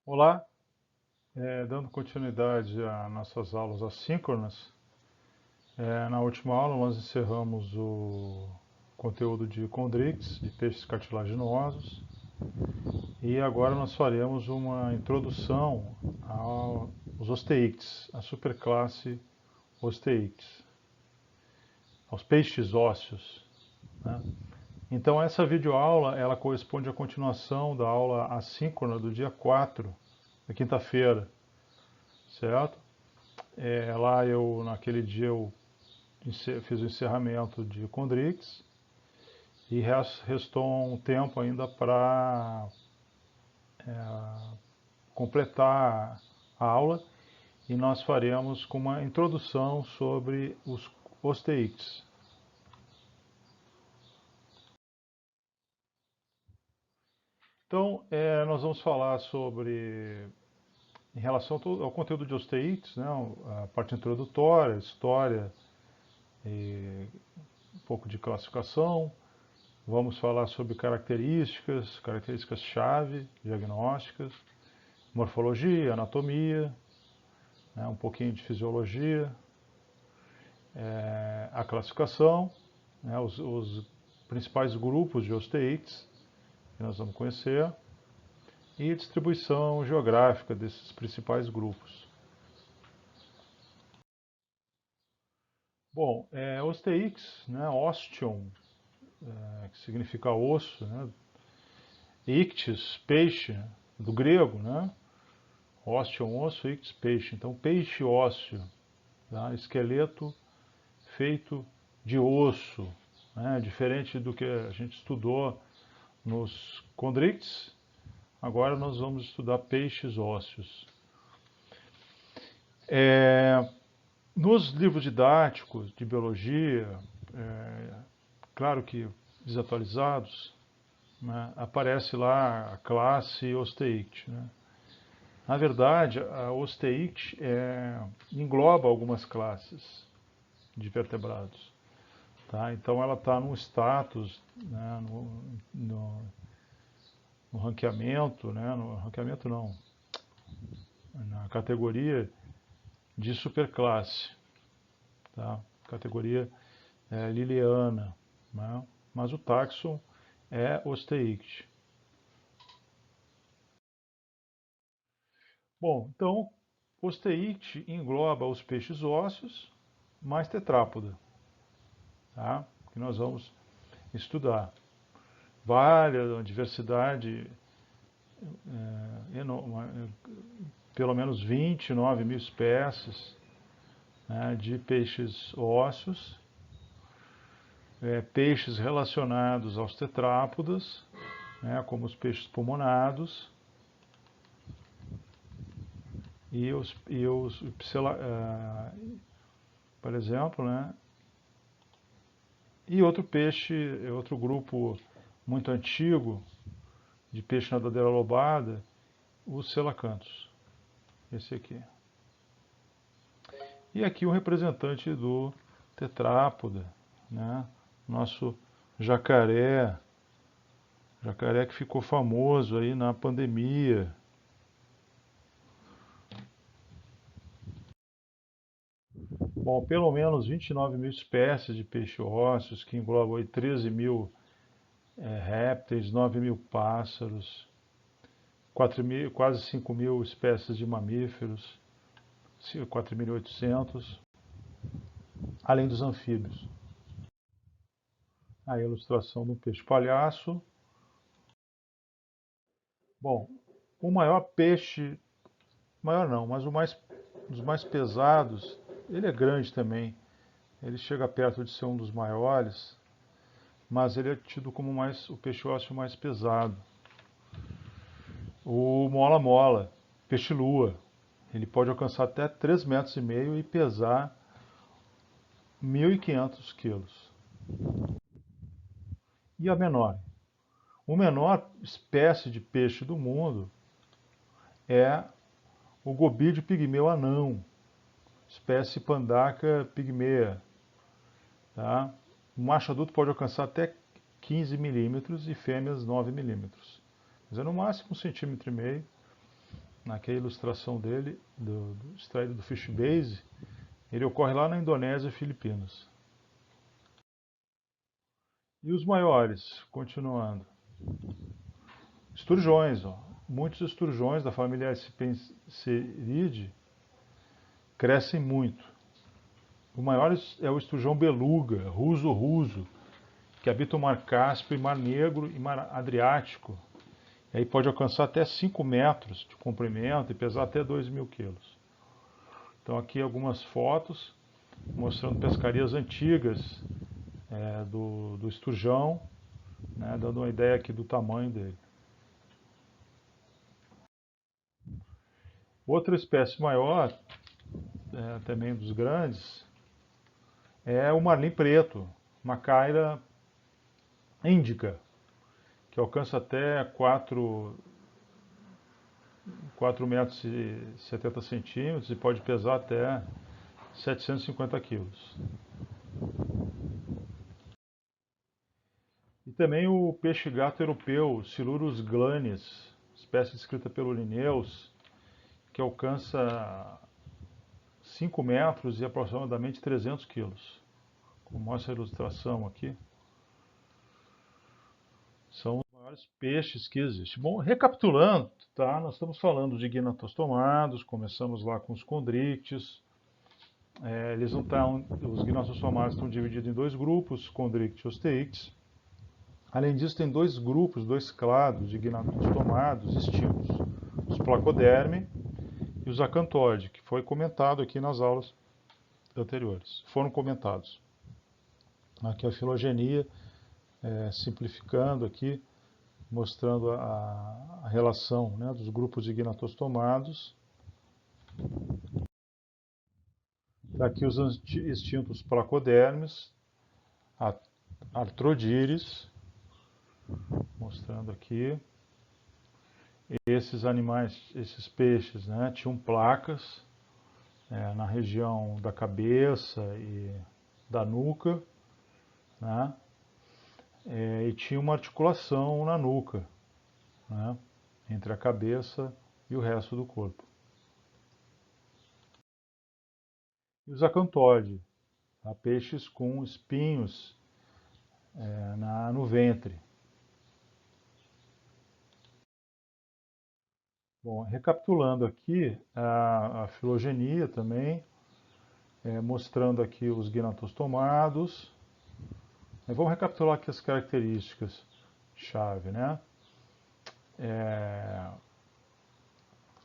Olá, dando continuidade às nossas aulas assíncronas, na última aula nós encerramos o conteúdo de Chondrix, de peixes cartilaginosos, e agora nós faremos uma introdução aos Osteictes, a superclasse Osteictes, aos peixes ósseos, né? Então essa videoaula ela corresponde à continuação da aula assíncrona do dia 4, da quinta-feira, certo? Naquele dia, eu fiz o encerramento de Chondrix e restou um tempo ainda para completar a aula e nós faremos com uma introdução sobre os Osteictes. Então, nós vamos falar sobre, em relação ao conteúdo de Osteictes, né, a parte introdutória, história, e um pouco de classificação. Vamos falar sobre características-chave, diagnósticas, morfologia, anatomia, né, um pouquinho de fisiologia, a classificação, né, os principais grupos de osteítes que nós vamos conhecer e distribuição geográfica desses principais grupos. Bom, osteítes, né, osteon, que significa osso, né, ictis, peixe, do grego, né, osteon, osso, ictis, peixe. Então, peixe ósseo, tá, esqueleto feito de osso, né, diferente do que a gente estudou nos Chondrix. Agora nós vamos estudar peixes ósseos. Nos livros didáticos de biologia, claro que desatualizados, né, aparece lá a classe Osteicte, né? Na verdade, a Osteicte engloba algumas classes de vertebrados. Tá? Então ela está num status, né, no ranqueamento, né, no ranqueamento não, na categoria de superclasse, tá? Categoria liliana, né? Mas o taxon é Osteicte. Bom, então Osteicte engloba os peixes ósseos mais tetrápoda, tá? Que nós vamos estudar. Uma diversidade, pelo menos 29 mil espécies, né, de peixes ósseos, peixes relacionados aos tetrápodas, né, como os peixes pulmonados por exemplo, né, e outro grupo muito antigo de peixe nadadeira lobada, os selacantos. Esse aqui. E aqui um representante do tetrápoda, né? Nosso jacaré que ficou famoso aí na pandemia. Bom, pelo menos 29 mil espécies de peixe ósseos, que englobam aí 13 mil répteis, 9 mil pássaros, quase 5 mil espécies de mamíferos, 4.800, além dos anfíbios. A ilustração do peixe palhaço. Bom, o maior peixe, maior não, mas dos mais pesados, ele é grande também. Ele chega perto de ser um dos maiores, mas ele é tido como o peixe ósseo mais pesado. O mola-mola, peixe-lua, ele pode alcançar até 3,5 metros e pesar 1.500 quilos. E a menor? O menor espécie de peixe do mundo é o gobídeo pigmeu anão, espécie Pandaca pigmea. Tá? O macho adulto pode alcançar até 15 milímetros e fêmeas 9 milímetros. Mas é no máximo 1,5 cm. naquela ilustração dele, extraído do Fishbase, ele ocorre lá na Indonésia e Filipinas. E os maiores, continuando. Esturjões, ó. Muitos esturjões da família Spenceride crescem muito. O maior é o esturjão beluga, ruso, que habita o Mar Cáspio, Mar Negro e Mar Adriático. E aí pode alcançar até 5 metros de comprimento e pesar até 2.000 quilos. Então aqui algumas fotos mostrando pescarias antigas do esturjão, né, dando uma ideia aqui do tamanho dele. Outra espécie maior, também dos grandes, é o marlim preto, Macaira índica, que alcança até 4 metros e 70 centímetros e pode pesar até 750 quilos. E também o peixe-gato europeu, Silurus glanis, espécie descrita pelo Linnaeus, que alcança 5 metros e aproximadamente 300 quilos. Como mostra a ilustração aqui, são os maiores peixes que existem. Bom, recapitulando, tá? Nós estamos falando de gnatostomados, começamos lá com os condrictes. Os gnatostomados estão divididos em 2 grupos, condrictes e osteíctes. Além disso, tem 2 grupos, 2 clados de gnatostomados extintos, os placoderme e os acantoide, que foi comentado aqui nas aulas anteriores. Foram comentados. Aqui a filogenia, simplificando aqui, mostrando a relação, né, dos grupos de gnatostomados. Aqui os extintos placodermes, artrodires, mostrando aqui. Esses animais, esses peixes, né, tinham placas na região da cabeça e da nuca, né, e tinha uma articulação na nuca, né, entre a cabeça e o resto do corpo. E os acantoide, tá, peixes com espinhos no ventre. Bom, recapitulando aqui a filogenia também, mostrando aqui os gnatostomados. Vamos recapitular aqui as características chave, né?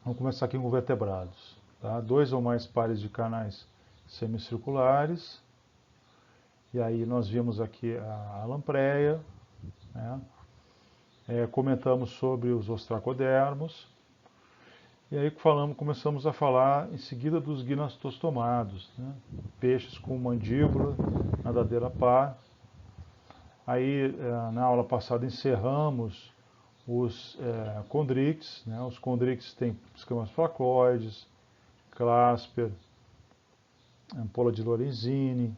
Vamos começar aqui com vertebrados. Tá? 2 ou mais pares de canais semicirculares. E aí nós vimos aqui a lampreia, né? Comentamos sobre os ostracodermos. E aí começamos a falar em seguida dos gnatostomados, né? Peixes com mandíbula, nadadeira par. Aí na aula passada encerramos os condrictes, né? Os condrictes têm escamas flacóides, clasper, ampola de Lorenzini.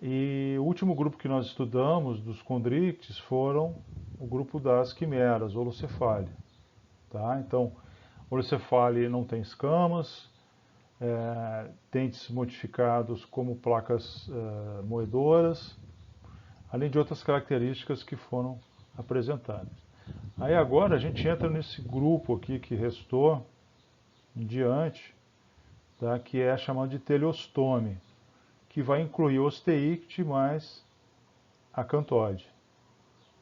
E o último grupo que nós estudamos dos condrictes foram o grupo das quimeras, holocefale. Tá? Então, holocefale não tem escamas, dentes modificados como placas moedoras, além de outras características que foram apresentadas. Aí agora a gente entra nesse grupo aqui que restou em diante, tá? Que é chamado de teleostome, que vai incluir osteícte mais acantoide.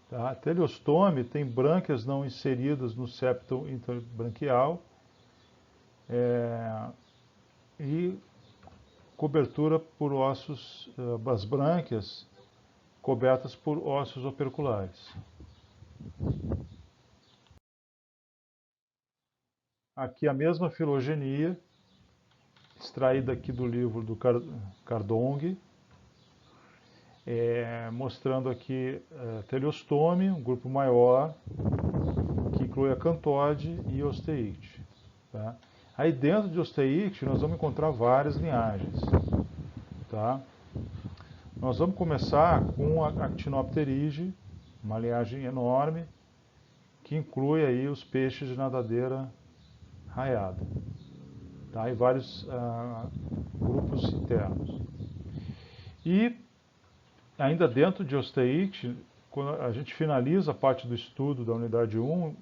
Tá? Teleostome tem brânquias não inseridas no septo interbranquial e cobertura por ossos, as brânquias cobertas por ossos operculares. Aqui a mesma filogenia, extraída aqui do livro do Cardong, mostrando aqui teleostome, um grupo maior, que inclui acantoide e osteícte. Tá? Aí dentro de osteícte nós vamos encontrar várias linhagens. Tá? Nós vamos começar com a Actinopterige, uma linhagem enorme, que inclui aí os peixes de nadadeira raiada, tá? E vários grupos internos. E ainda dentro de Osteictes, quando a gente finaliza a parte do estudo da unidade 1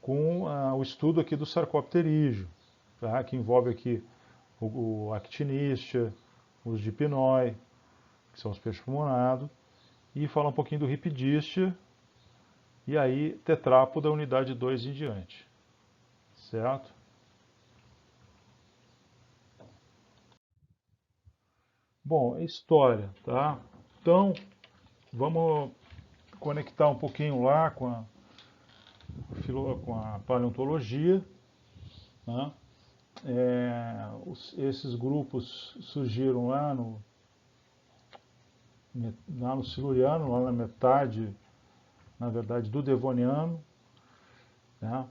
com o estudo aqui do Sarcopterígio, tá? Que envolve aqui o Actinistia, os Dipinoi, que são os peixes pulmonados, e fala um pouquinho do Ripidistia, e aí Tetrápoda unidade 2 em diante, certo? Bom, história, tá? Então, vamos conectar um pouquinho lá com a paleontologia, né? Esses grupos surgiram lá no Siluriano, lá na metade, na verdade, do Devoniano, né?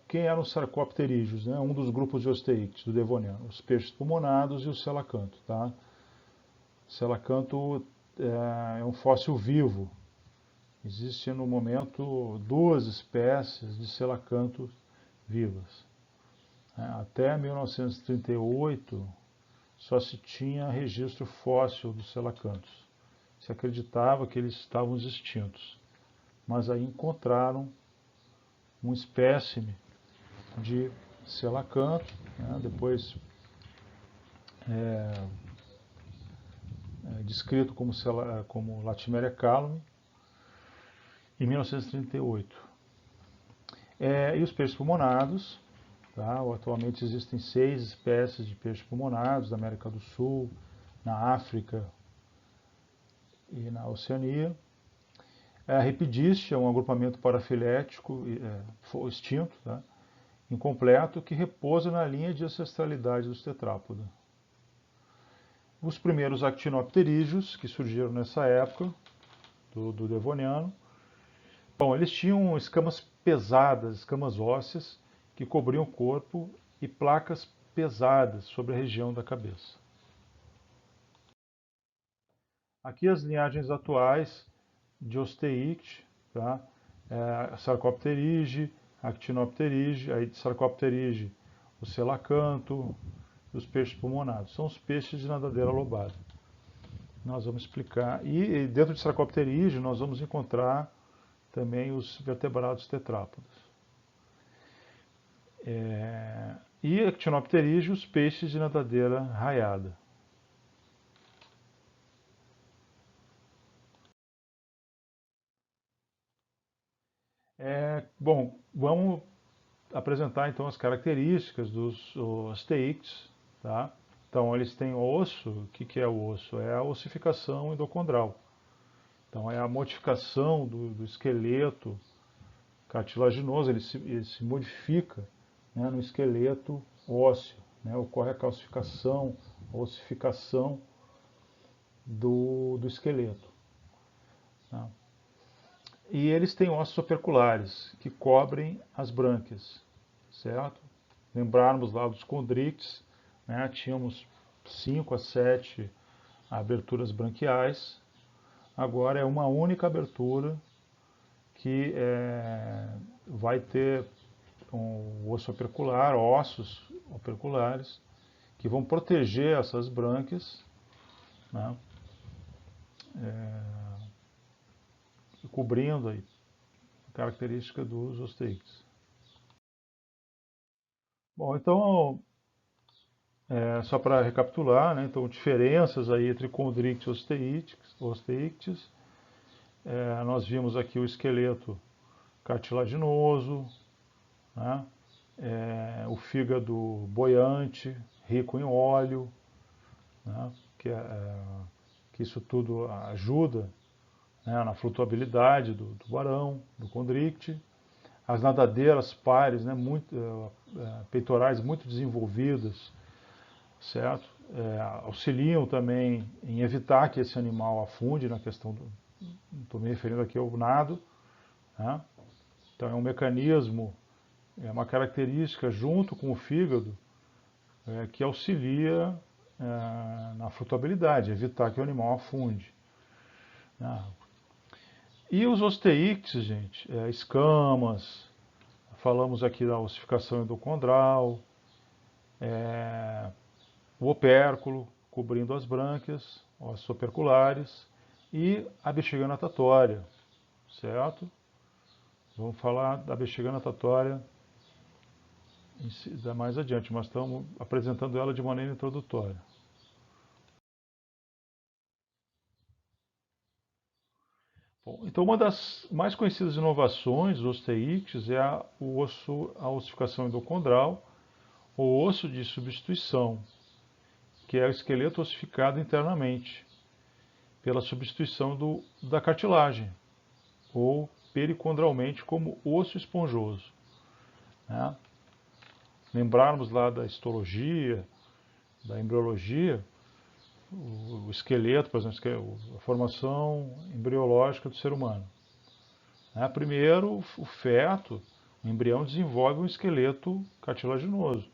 Quem eram os sarcopterídeos, né? Um dos grupos de Osteictes do Devoniano, os peixes pulmonados e o selacanto, tá? O selacanto é um fóssil vivo. Existem no momento 2 espécies de selacanto vivas. Até 1938 só se tinha registro fóssil dos selacantos. Se acreditava que eles estavam extintos, mas aí encontraram um espécime de selacanto, né? Depois descrito como Latimeria calum, em 1938. E os peixes pulmonados, tá? Atualmente existem 6 espécies de peixes pulmonados na América do Sul, na África e na Oceania. A Ripidistia é um agrupamento parafilético extinto, tá? Incompleto, que repousa na linha de ancestralidade dos tetrápoda. Os primeiros actinopterídeos, que surgiram nessa época, do Devoniano, bom, eles tinham escamas pesadas, escamas ósseas, que cobriam o corpo e placas pesadas sobre a região da cabeça. Aqui as linhagens atuais de Osteictes, tá? Sarcopterige, Actinopterige, aí de Sarcopterige o selacanto, os peixes pulmonados. São os peixes de nadadeira lobada. Nós vamos explicar. E dentro de Sarcopterige nós vamos encontrar também os vertebrados tetrápodos. E Actinopterige, os peixes de nadadeira raiada. Bom, vamos apresentar então as características dos Osteictes, tá? Então eles têm osso. O que é o osso? É a ossificação endocondral. Então é a modificação do esqueleto cartilaginoso, ele se modifica, né, no esqueleto ósseo, né? Ocorre a calcificação, a ossificação do esqueleto, tá? E eles têm ossos operculares que cobrem as brânquias, certo? Lembrarmos lá dos condrictes, né? Tínhamos 5 a 7 aberturas branquiais, agora é uma única abertura que vai ter um osso opercular, ossos operculares, que vão proteger essas brânquias, né? Cobrindo aí a característica dos Osteictes. Bom, então, só para recapitular, né? Então, diferenças aí entre Chondrictes e Osteictes. Nós vimos aqui o esqueleto cartilaginoso, né? O fígado boiante, rico em óleo, né? Que isso tudo ajuda, né, na flutuabilidade do tubarão, do Chondricte. As nadadeiras pares, né, peitorais muito desenvolvidas, certo? Auxiliam também em evitar que esse animal afunde na questão estou me referindo aqui ao nado, né? Então é um mecanismo, é uma característica junto com o fígado que auxilia na flutuabilidade, evitar que o animal afunde, né? E os osteíctes, gente, escamas, falamos aqui da ossificação endocondral, o opérculo cobrindo as brânquias, ossos operculares e a bexiga natatória, certo? Vamos falar da bexiga natatória mais adiante, mas estamos apresentando ela de maneira introdutória. Bom, então, uma das mais conhecidas inovações dos osteíctes é a ossificação endocondral, ou osso de substituição, que é o esqueleto ossificado internamente, pela substituição da cartilagem, ou pericondralmente como osso esponjoso. Né? Lembrarmos lá da histologia, da embriologia, o esqueleto, por exemplo, a formação embriológica do ser humano. Primeiro, o feto, o embrião, desenvolve um esqueleto cartilaginoso,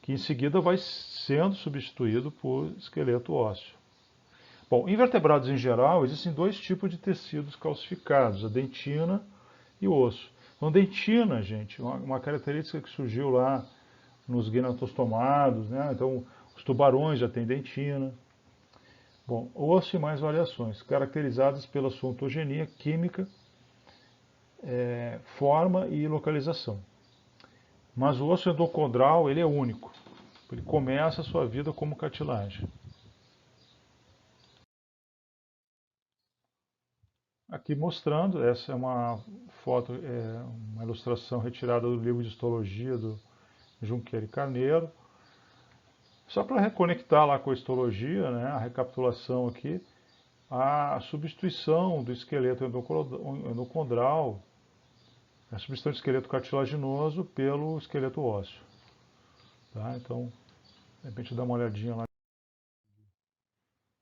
que em seguida vai sendo substituído por esqueleto ósseo. Bom, em vertebrados em geral, existem dois tipos de tecidos calcificados, a dentina e o osso. Então, dentina, gente, uma característica que surgiu lá nos gnatostomados, né? Então, os tubarões já têm dentina. Bom, osso e mais variações, caracterizadas pela sua ontogenia química, forma e localização. Mas o osso endocondral, ele é único. Ele começa a sua vida como cartilagem. Aqui mostrando, essa é uma foto, uma ilustração retirada do livro de histologia do Junqueira e Carneiro. Só para reconectar lá com a histologia, né, a recapitulação aqui, a substituição do esqueleto endocondral, a substituição do esqueleto cartilaginoso pelo esqueleto ósseo. Tá? Então, de repente dá uma olhadinha lá na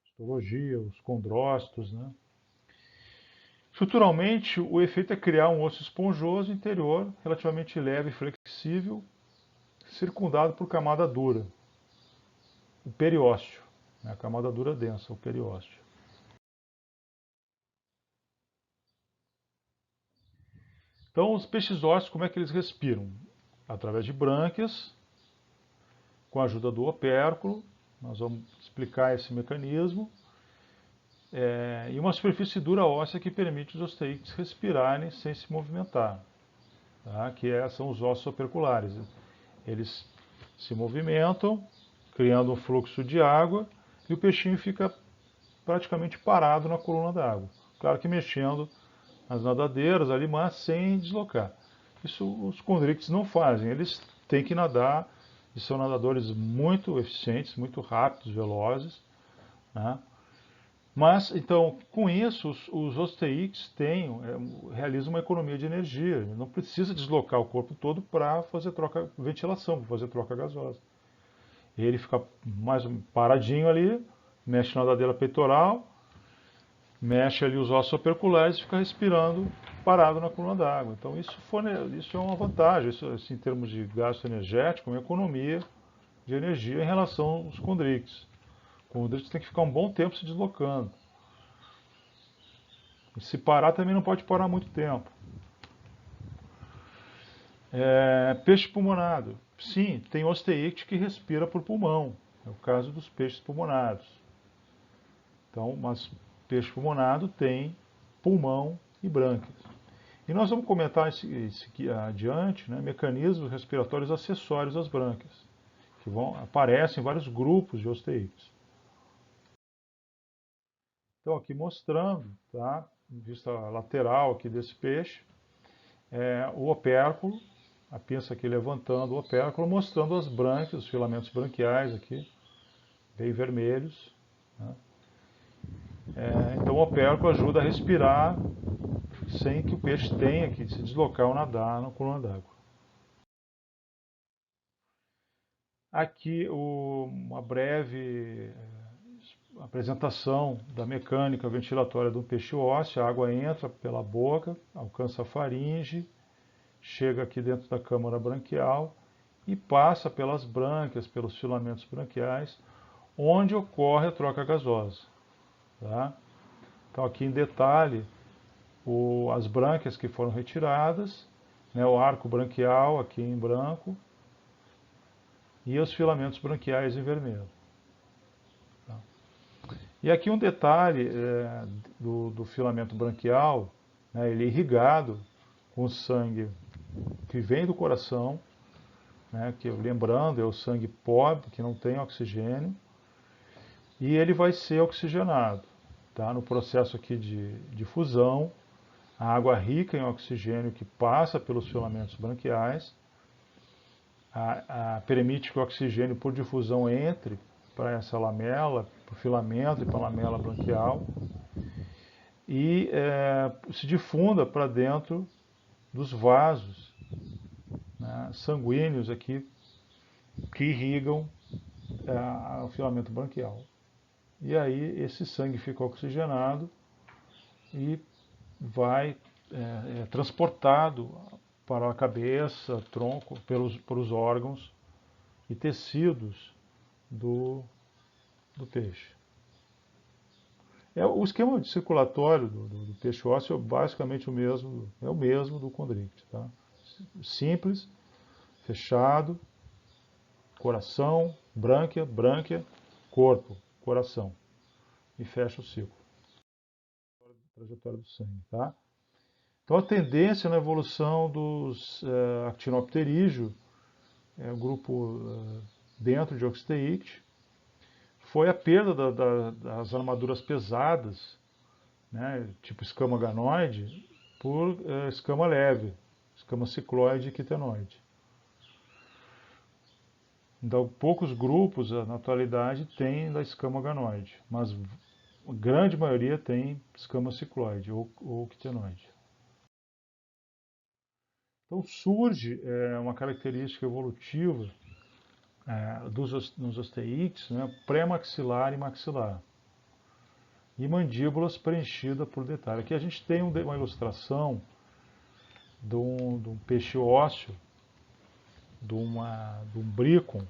histologia, os condrócitos, né? Estruturalmente, o efeito é criar um osso esponjoso interior, relativamente leve e flexível, circundado por camada dura, o periósteo, né? A camada dura densa, o periósteo. Então, os peixes ósseos, como é que eles respiram? Através de brânquias, com a ajuda do opérculo, nós vamos explicar esse mecanismo, e uma superfície dura óssea que permite os osteíctes respirarem sem se movimentar, tá? São os ossos operculares. Eles se movimentam, criando um fluxo de água, e o peixinho fica praticamente parado na coluna d'água. Claro que mexendo nas nadadeiras ali, mas sem deslocar. Isso os condrictes não fazem, eles têm que nadar, e são nadadores muito eficientes, muito rápidos, velozes, né? Mas, então, com isso, os osteíctes realizam uma economia de energia. Ele não precisa deslocar o corpo todo para fazer ventilação, para fazer troca gasosa. Ele fica mais paradinho ali, mexe na nadadeira peitoral, mexe ali os ossos operculares e fica respirando parado na coluna d'água. Então, isso é uma vantagem, isso, em termos de gasto energético, uma economia de energia em relação aos condrictes. O condricte tem que ficar um bom tempo se deslocando. E se parar, também não pode parar muito tempo. Peixe pulmonado. Sim, tem osteícte que respira por pulmão. É o caso dos peixes pulmonados. Então, mas peixe pulmonado tem pulmão e brânquias. E nós vamos comentar aqui adiante, né, mecanismos respiratórios acessórios às brânquias, que aparecem em vários grupos de osteíctes. Então, aqui mostrando, tá, vista lateral aqui desse peixe, o opérculo, a pinça aqui levantando o opérculo, mostrando as brânquias, os filamentos branquiais aqui, bem vermelhos. Né? Então o opérculo ajuda a respirar sem que o peixe tenha que se deslocar ou nadar na coluna d'água. Aqui uma breve apresentação da mecânica ventilatória do peixe ósseo. A água entra pela boca, alcança a faringe, chega aqui dentro da câmara branquial e passa pelas brânquias, pelos filamentos branquiais, onde ocorre a troca gasosa. Tá? Então aqui em detalhe as brânquias que foram retiradas, né, o arco branquial aqui em branco e os filamentos branquiais em vermelho. Tá? E aqui um detalhe do filamento branquial, né, ele é irrigado com sangue que vem do coração, né, que lembrando é o sangue pobre, que não tem oxigênio, e ele vai ser oxigenado. Tá? No processo aqui de fusão, a água rica em oxigênio que passa pelos filamentos branquiais permite que o oxigênio por difusão entre para essa lamela, para o filamento e para a lamela branquial, e se difunda para dentro dos vasos, né, sanguíneos aqui que irrigam o filamento branquial. E aí esse sangue fica oxigenado e vai transportado para a cabeça, tronco, pelos órgãos e tecidos do peixe. O esquema circulatório do peixe ósseo é basicamente o mesmo do condricte. Tá? Simples, fechado, coração, brânquia, corpo, coração. E fecha o ciclo. Trajetória do sangue. Tá? Então a tendência na evolução dos actinopterígio, o grupo dentro de Oxteicte, foi a perda das armaduras pesadas, né, tipo escama ganoide, por escama leve, escama cicloide e quitenoide. Então, poucos grupos na atualidade têm da escama ganoide, mas a grande maioria tem escama cicloide ou quitenoide. Então surge uma característica evolutiva nos osteítes, né, pré-maxilar e maxilar. E mandíbulas preenchidas por detalhe. Aqui a gente tem uma ilustração de um peixe ósseo, de um brícon,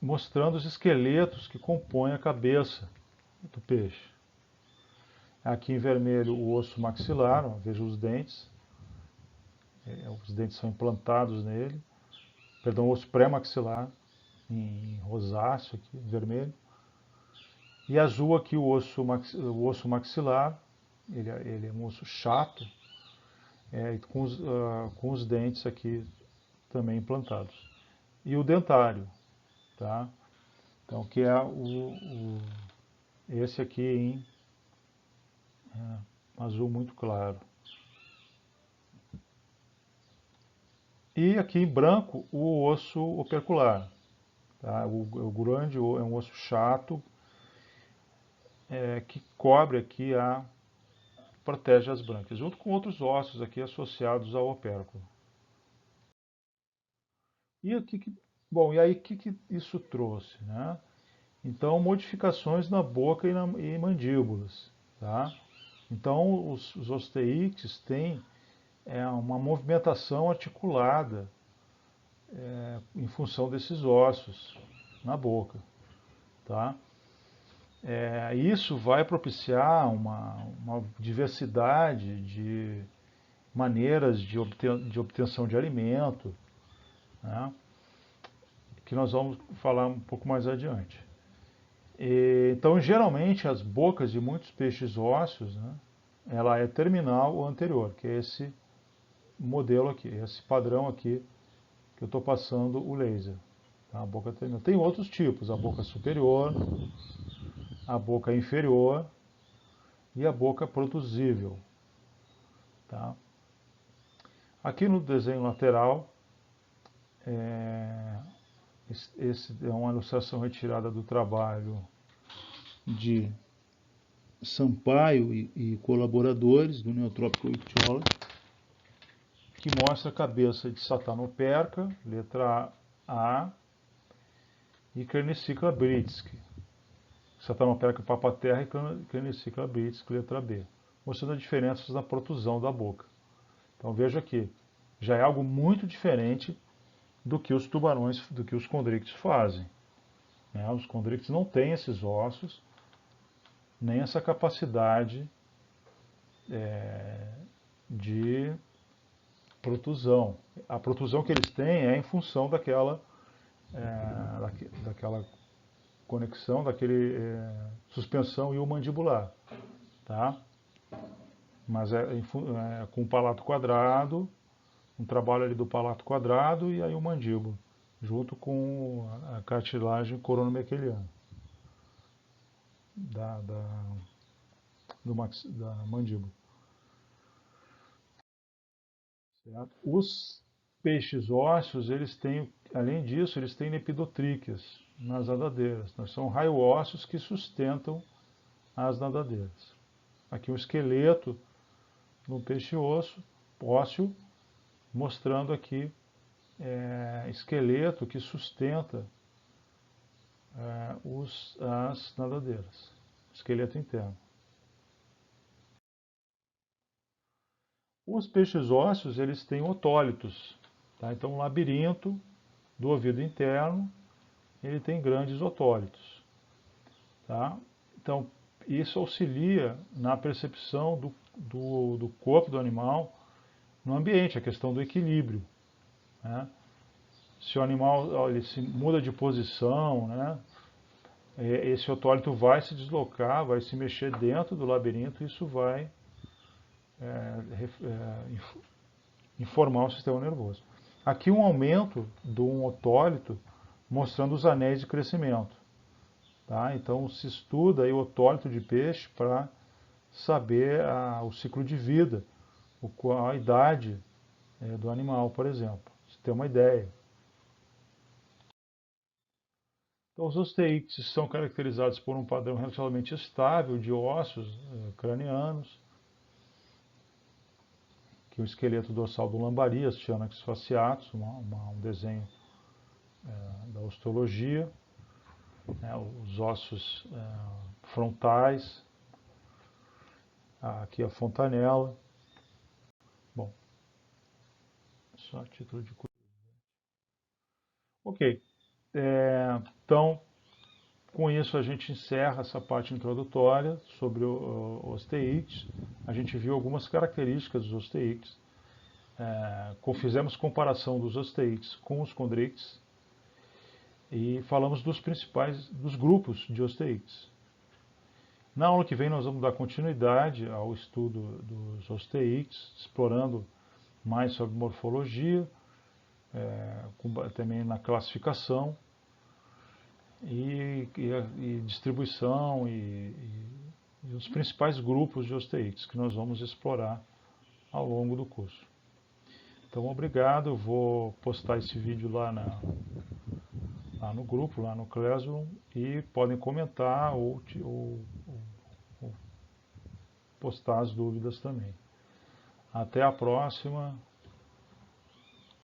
mostrando os esqueletos que compõem a cabeça do peixe. Aqui em vermelho o osso maxilar, veja os dentes. Os dentes são implantados nele. Perdão, o osso pré-maxilar, em rosáceo, aqui, em vermelho. E azul aqui o osso maxilar, ele é um osso chato, com os dentes aqui também implantados. E o dentário, tá? Então, que é esse aqui em azul muito claro. E aqui em branco o osso opercular. Tá? O grande é um osso chato que cobre aqui protege as brânquias, junto com outros ossos aqui associados ao opérculo. E aqui e aí o que isso trouxe, né? Então, modificações na boca e mandíbulas, tá? Então, os osteíctes têm uma movimentação articulada em função desses ossos na boca, tá? Isso vai propiciar uma diversidade de maneiras de obtenção de alimento, né, que nós vamos falar um pouco mais adiante. Então, geralmente, as bocas de muitos peixes ósseos, né, ela é terminal ou anterior, que é esse modelo aqui, esse padrão aqui que eu estou passando o laser. Tá? A boca terminal. Tem outros tipos, a boca superior, a boca inferior e a boca produzível. Tá? Aqui no desenho lateral, esse é uma ilustração retirada do trabalho de Sampaio e colaboradores do Neotrópico Ictiola, que mostra a cabeça de Satanoperca, letra A, e Kernicicla britsky. Satanoperca papaterra e Kernicicla britsky, letra B, mostrando as diferenças na protusão da boca. Então veja aqui, já é algo muito diferente do que os tubarões, do que os condrictes fazem. né? Os condrictes não têm esses ossos, nem essa capacidade de protusão. A protusão que eles têm é em função daquela conexão, daquele suspensão iomandibular, tá? Mas com o palato quadrado, um trabalho ali do palato quadrado e aí o mandíbula, junto com a cartilagem coronomequeliana da mandíbula. Certo? Os peixes ósseos, eles têm, além disso, eles têm lepidotríqueas nas nadadeiras. Então, são raio-ósseos que sustentam as nadadeiras. Aqui um esqueleto no peixe ósseo, mostrando aqui esqueleto que sustenta as nadadeiras, esqueleto interno. Os peixes ósseos, eles têm otólitos, tá? Então o labirinto do ouvido interno, ele tem grandes otólitos, tá? Então isso auxilia na percepção do corpo do animal no ambiente, a questão do equilíbrio, né? Se o animal ele se muda de posição, né? Esse otólito vai se deslocar, vai se mexer dentro do labirinto, e isso vai informar o sistema nervoso. Aqui um aumento de um otólito mostrando os anéis de crescimento. Tá? Então se estuda aí o otólito de peixe para saber o ciclo de vida, a idade do animal, por exemplo. Você tem uma ideia. Então, os osteíctes são caracterizados por um padrão relativamente estável de ossos cranianos, que o esqueleto dorsal do lambari, as Tyannix fasciatus, um desenho da osteologia, né, os ossos frontais, aqui a fontanela. Bom, só a título de curiosidade. Ok, então com isso a gente encerra essa parte introdutória sobre osteíctes. A gente viu algumas características dos osteíctes. Fizemos comparação dos osteíctes com os condrictes e falamos dos grupos de osteíctes. Na aula que vem nós vamos dar continuidade ao estudo dos osteíctes, explorando mais sobre morfologia, também na classificação e distribuição e os principais grupos de osteíctes que nós vamos explorar ao longo do curso. Então, obrigado. Eu vou postar esse vídeo lá no grupo, lá no Classroom, e podem comentar ou postar as dúvidas também. Até a próxima.